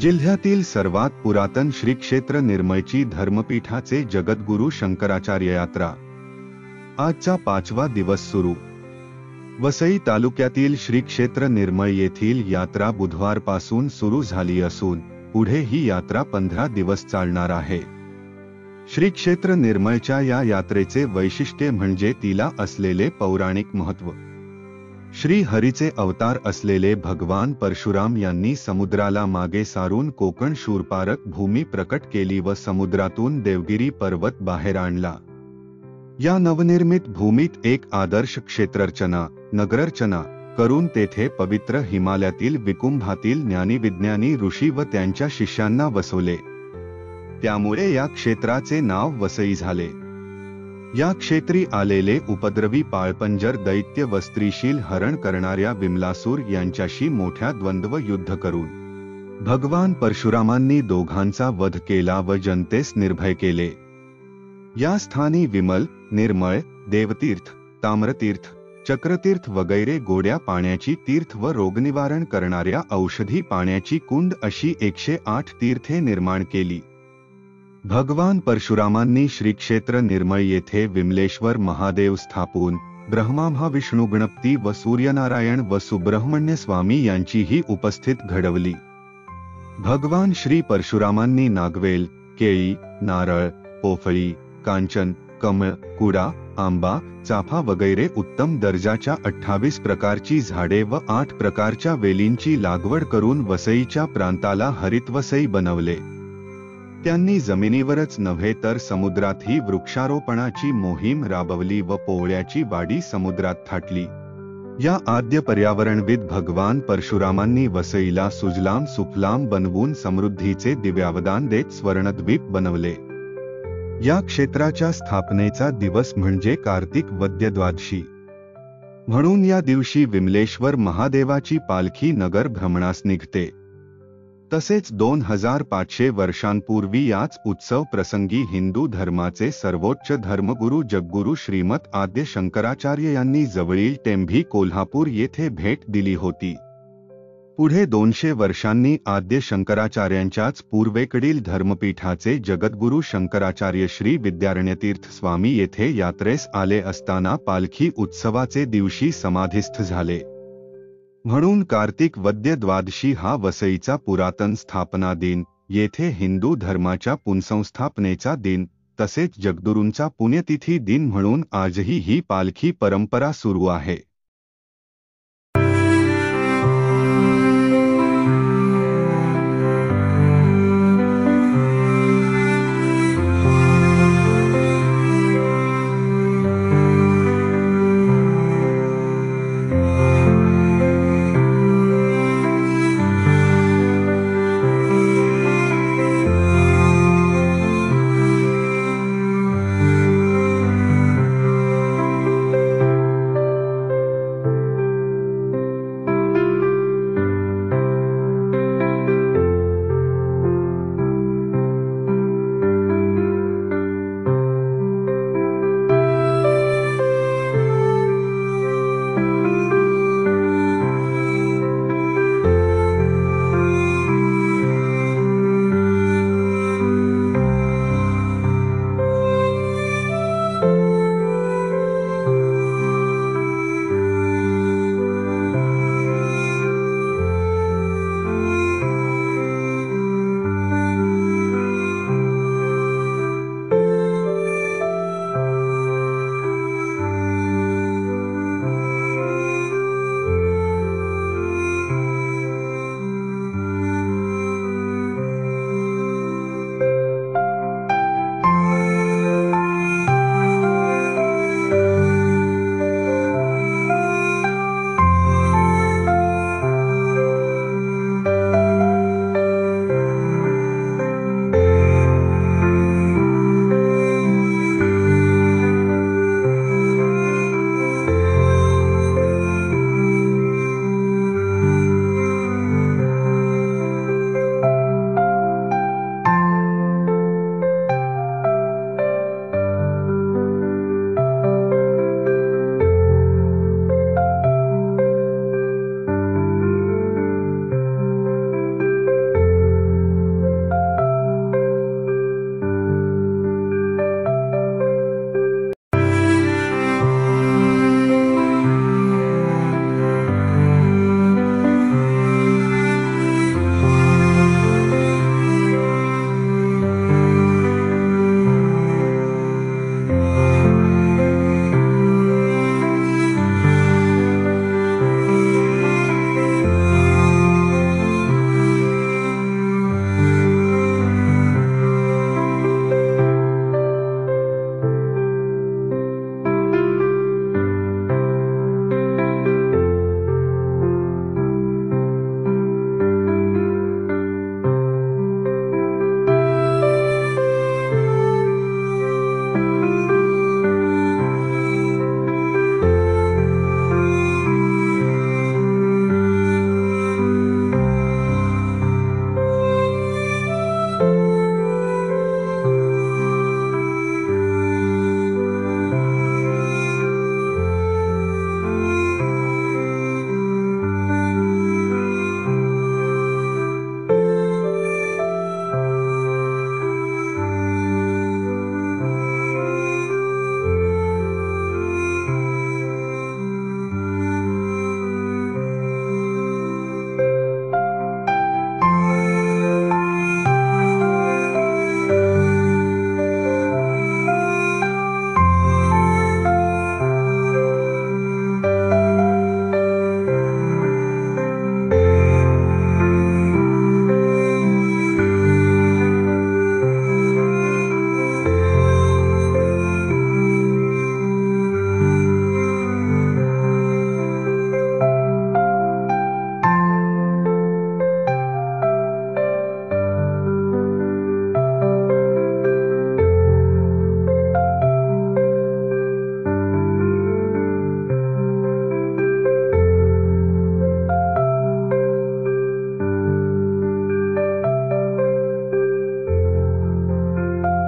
जिल्ह्यातील सर्वात पुरातन श्री क्षेत्र निर्मळची धर्मपीठाचे जगद्गुरू शंकराचार्य यात्रा आजचा 5वा दिवस सुरू। वसई तालुक्यातील श्री क्षेत्र निर्मळ येथील यात्रा बुधवारपासून सुरू झाली असून पुढे ही यात्रा 15 दिवस चालणार आहे। श्री क्षेत्र निर्मळच्या या यात्रेचे वैशिष्ट्य म्हणजे तिला असलेले पौराणिक महत्त्व। श्री हरीचे अवतार असलेले भगवान परशुराम यांनी समुद्राला मागे सारून कोकण शूरपारक भूमी प्रकट केली व समुद्रातून देवगिरी पर्वत बाहेर आणला। या नवनिर्मित भूमीत एक आदर्श क्षेत्ररचना नगररचना करून तेथे पवित्र हिमालयातील विकुंभातील ज्ञानीविज्ञानी ऋषी व त्यांच्या शिष्यांना वसवले। त्यामुळे या क्षेत्राचे नाव वसई झाले। या क्षेत्री आलेले उपद्रवी पाळपंजर दैत्य व स्त्रीशील हरण करणाऱ्या विमलासूर यांच्याशी मोठ्या द्वंद्व युद्ध करून भगवान परशुरामांनी दोघांचा वध केला व जनतेस निर्भय केले। या स्थानी विमल, निर्मळ, देवतीर्थ, ताम्रतीर्थ, चक्रतीर्थ वगैरे गोड्या पाण्याची तीर्थ व रोगनिवारण करणाऱ्या औषधी पाण्याची कुंड अशी 108 तीर्थे निर्माण केली। भगवान परशुरामांनी श्री क्षेत्र निर्मळ येथे विमलेश्वर महादेव स्थापून ब्रह्मा महाविष्णू गणपती व सूर्यनारायण व सुब्रह्मण्य स्वामी यांचीही उपस्थित घडवली। भगवान श्री परशुरामांनी नागवेल, केळी, नारळ, पोफळी, कांचन, कमळ, कुडा, आंबा, चाफा वगैरे उत्तम दर्जाच्या 28 प्रकारची झाडे व 8 प्रकारच्या वेलींची लागवड करून वसईच्या प्रांताला हरितवसई बनवले। त्यांनी जमिनीवरच नव्हे तर समुद्रातही वृक्षारोपणाची मोहीम राबवली व पोवळ्याची वाडी समुद्रात थाटली। या आद्य पर्यावरणविद भगवान परशुरामांनी वसईला सुजलाम सुफलाम बनवून समृद्धीचे दिव्यावदान देत स्वर्णद्वीप बनवले। या क्षेत्राच्या स्थापनेचा दिवस म्हणजे कार्तिक वद्य द्वादशी, म्हणून या दिवशी विमलेश्वर महादेवाची पालखी नगर भ्रमणास निघते। तसेच 2500 वर्षांपूर्वी याच उत्सव प्रसंगी हिंदू धर्माचे सर्वोच्च धर्मगुरू जगद्गुरू श्रीमत आद्य शंकराचार्य यांनी जवळील टेंभी कोल्हापूर येथे भेट दिली होती। पुढे 200 वर्षांनी आद्य शंकराचार्यांच्याच पूर्वेकडील धर्मपीठाचे जगद्गुरू शंकराचार्य श्री विद्यारण्यतीर्थ स्वामी येथे यात्रेस आले असताना पालखी उत्सवाचे दिवशी समाधिस्थ झाले। म्हणून कार्तिक वद्य द्वादशी हा वसईचा पुरातन स्थापना दिन, येथे हिंदू धर्माच्या पुनसंस्थापनेचा दिन, तसेच जगद्गुरूंचा पुण्यतिथी दिन म्हणून आजही ही पालखी परंपरा सुरू आहे।